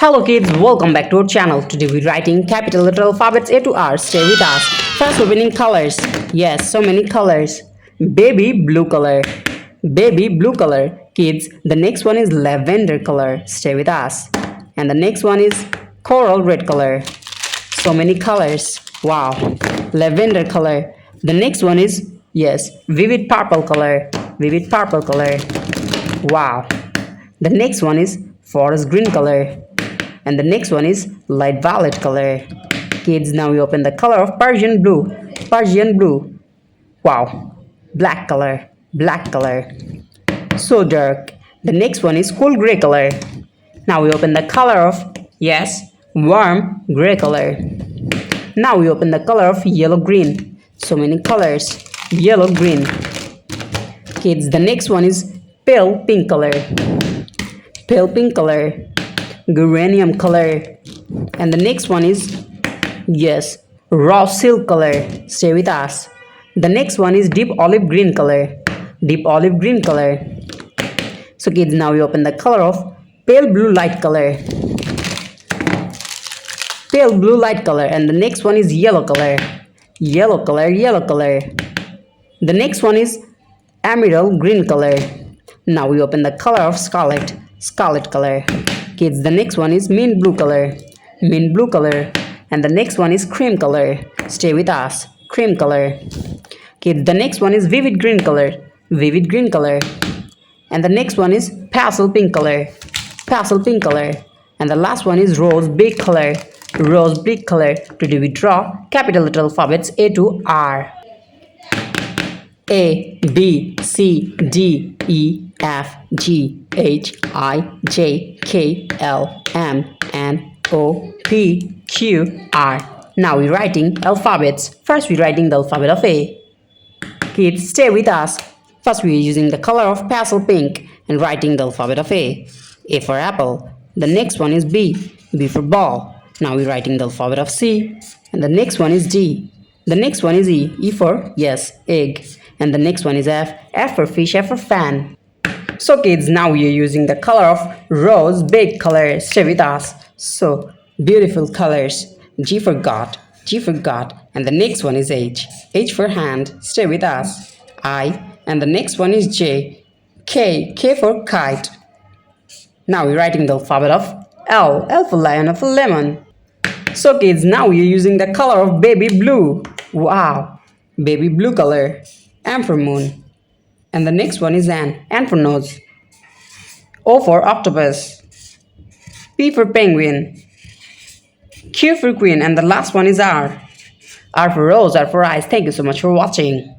Hello kids, welcome back to our channel. Today we're writing capital letter alphabets A to R. Stay with us. First opening colors. Yes, so many colors. Baby blue color. Baby blue color. Kids, the next one is lavender color. Stay with us. And the next one is coral red color. So many colors. Wow. Lavender color. The next one is, yes, vivid purple color. Vivid purple color. Wow. The next one is forest green color. And the next one is light violet color. Kids, now we open the color of Persian blue. Persian blue. Wow. Black color. Black color. So dark. The next one is cool gray color. Now we open the color of, yes, warm gray color. Now we open the color of yellow green. So many colors. Yellow green. Kids, the next one is pale pink color. Pale pink color. Geranium color. And the next one is, yes, raw silk color. Stay with us. The next one is deep olive green color. Deep olive green color. So kids, now we open the color of pale blue light color. Pale blue light color. And the next one is yellow color. Yellow color, yellow color. The next one is emerald green color. Now we open the color of scarlet. Scarlet color. Kids, the next one is mint blue color. Mint blue color. And the next one is cream color. Stay with us. Cream color. Kids, the next one is vivid green color. Vivid green color. And the next one is pastel pink color. Pastel pink color. And the last one is rose brick color. Rose brick color. Today we draw capital letter alphabets A to R. A, B, C, D, E, F, G, H, I, J, K, L, M, N, O, P, Q, R. Now we're writing alphabets. First we're writing the alphabet of A. Kids, stay with us. First we're using the color of pastel pink and writing the alphabet of A. A for apple. The next one is B. B for ball. Now we're writing the alphabet of C. And the next one is D. The next one is E. E for, yes, egg. And the next one is F. F for fish, F for fan. So kids, now we are using the color of rose baked color. Stay with us. So beautiful colors. G for God. G for God. And the next one is H. H for hand. Stay with us. I. And the next one is J. K. K for kite. Now we're writing the alphabet of L. L for lion, L for lemon. So kids, now we're using the color of baby blue. Wow. Baby blue color. M for moon. And the next one is N. N for nose. O for octopus. P for penguin. Q for queen. And the last one is R. R for rose, R for eyes. Thank you so much for watching.